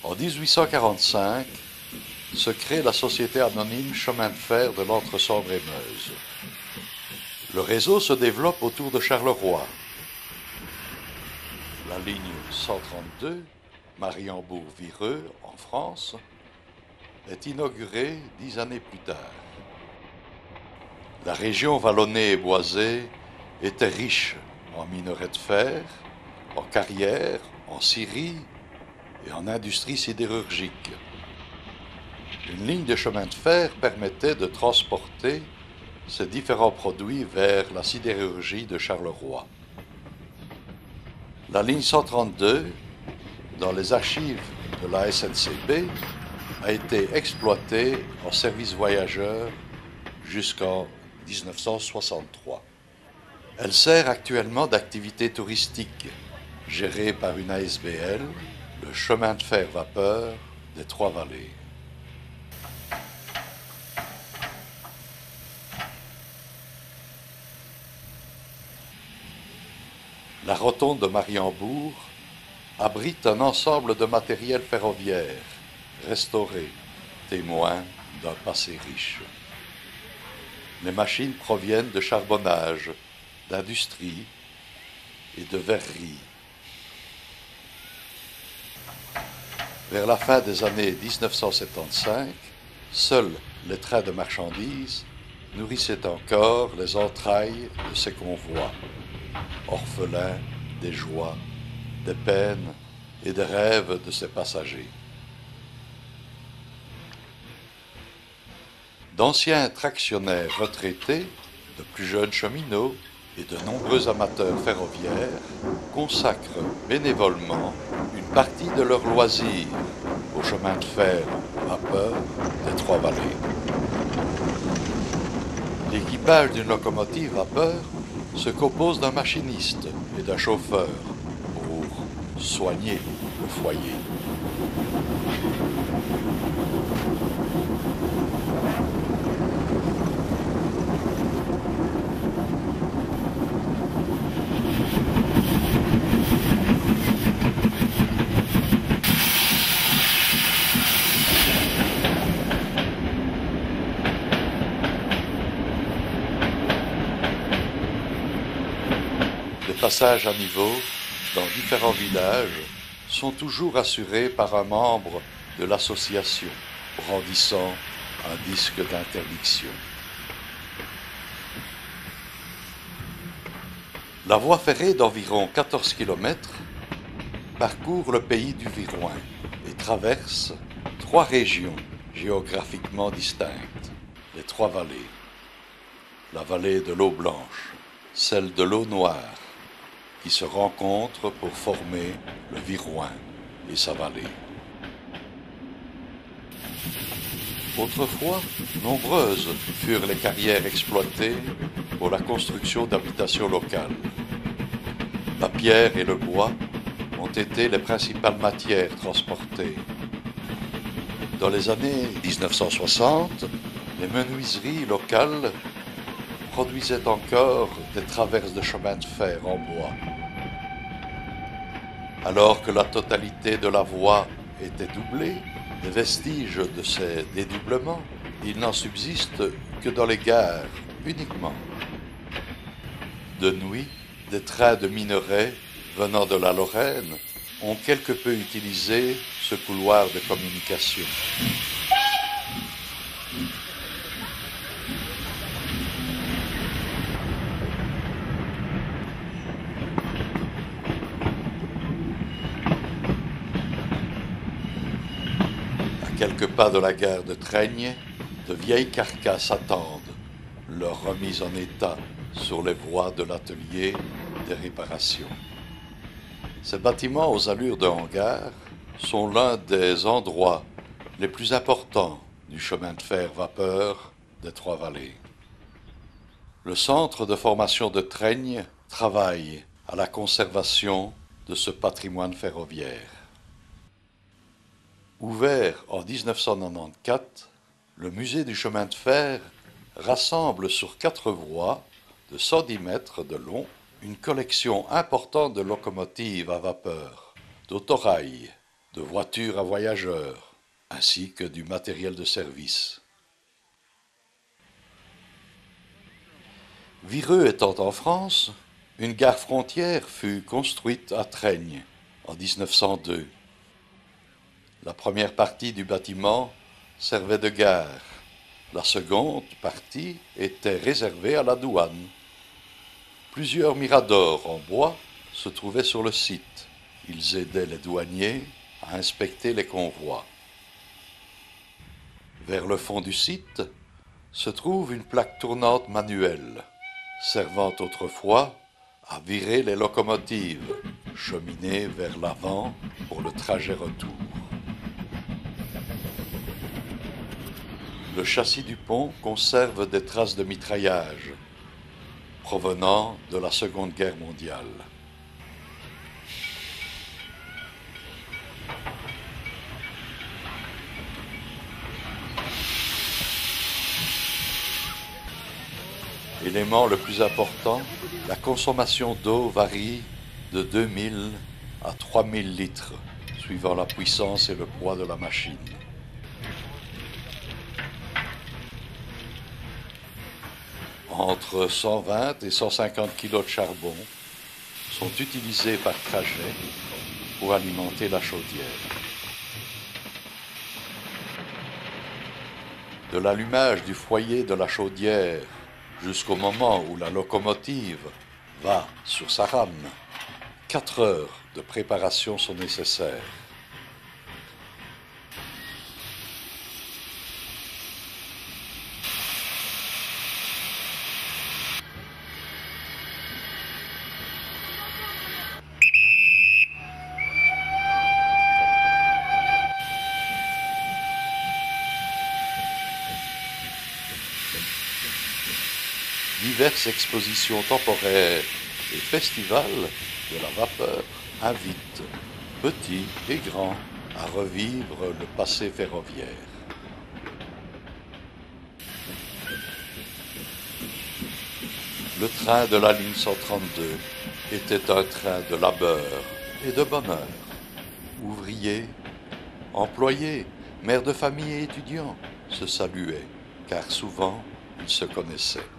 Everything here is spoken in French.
En 1845 se crée la société anonyme Chemin de fer de l'Entre-Sambre-et-Meuse. Le réseau se développe autour de Charleroi. La ligne 132, Mariembourg-Vireux, en France, est inaugurée 10 années plus tard. La région vallonnée et boisée était riche en minerais de fer, en carrières, en scieries et en industrie sidérurgique. Une ligne de chemin de fer permettait de transporter ces différents produits vers la sidérurgie de Charleroi. La ligne 132, dans les archives de la SNCB, a été exploitée en service voyageurs jusqu'en 1963. Elle sert actuellement d'activité touristique, gérée par une ASBL, le chemin de fer vapeur des Trois-Vallées. La rotonde de Mariembourg abrite un ensemble de matériel ferroviaire restauré, témoin d'un passé riche. Les machines proviennent de charbonnage, d'industrie et de verrerie. Vers la fin des années 1975, seuls les trains de marchandises nourrissaient encore les entrailles de ces convois, orphelins des joies, des peines et des rêves de ses passagers. D'anciens tractionnaires retraités, de plus jeunes cheminots et de nombreux amateurs ferroviaires consacrent bénévolement une partie de leurs loisirs au chemin de fer vapeur des Trois-Vallées. L'équipage d'une locomotive vapeur se compose d'un machiniste et d'un chauffeur pour soigner le foyer. Les passages à niveau dans différents villages sont toujours assurés par un membre de l'association brandissant un disque d'interdiction. La voie ferrée d'environ 14 km parcourt le pays du Viroin et traverse 3 régions géographiquement distinctes, les Trois-Vallées. La vallée de l'eau blanche, celle de l'eau noire, qui se rencontrent pour former le Viroin et sa vallée. Autrefois, nombreuses furent les carrières exploitées pour la construction d'habitations locales. La pierre et le bois ont été les principales matières transportées. Dans les années 1960, les menuiseries locales produisaient encore des traverses de chemin de fer en bois. Alors que la totalité de la voie était doublée, des vestiges de ces dédoublements, il n'en subsiste que dans les gares uniquement. De nuit, des trains de minerais venant de la Lorraine ont quelque peu utilisé ce couloir de communication. À quelques pas de la gare de Treigne, de vieilles carcasses attendent leur remise en état sur les voies de l'atelier des réparations. Ces bâtiments aux allures de hangar sont l'un des endroits les plus importants du chemin de fer vapeur des Trois-Vallées. Le centre de formation de Treigne travaille à la conservation de ce patrimoine ferroviaire. Ouvert en 1994, le musée du chemin de fer rassemble sur 4 voies de 110 mètres de long une collection importante de locomotives à vapeur, d'autorails, de voitures à voyageurs, ainsi que du matériel de service. Vireux étant en France, une gare frontière fut construite à Traigne en 1902. La première partie du bâtiment servait de gare. La seconde partie était réservée à la douane. Plusieurs miradors en bois se trouvaient sur le site. Ils aidaient les douaniers à inspecter les convois. Vers le fond du site se trouve une plaque tournante manuelle, servant autrefois à virer les locomotives, cheminées vers l'avant pour le trajet retour. Le châssis du pont conserve des traces de mitraillage provenant de la Seconde Guerre mondiale. Élément le plus important, la consommation d'eau varie de 2000 à 3000 litres, suivant la puissance et le poids de la machine. Entre 120 et 150 kg de charbon sont utilisés par trajet pour alimenter la chaudière. De l'allumage du foyer de la chaudière jusqu'au moment où la locomotive va sur sa rame, 4 heures de préparation sont nécessaires. Diverses expositions temporaires et festivals de la vapeur invitent petits et grands à revivre le passé ferroviaire. Le train de la ligne 132 était un train de labeur et de bonheur. Ouvriers, employés, mères de famille et étudiants se saluaient, car souvent ils se connaissaient.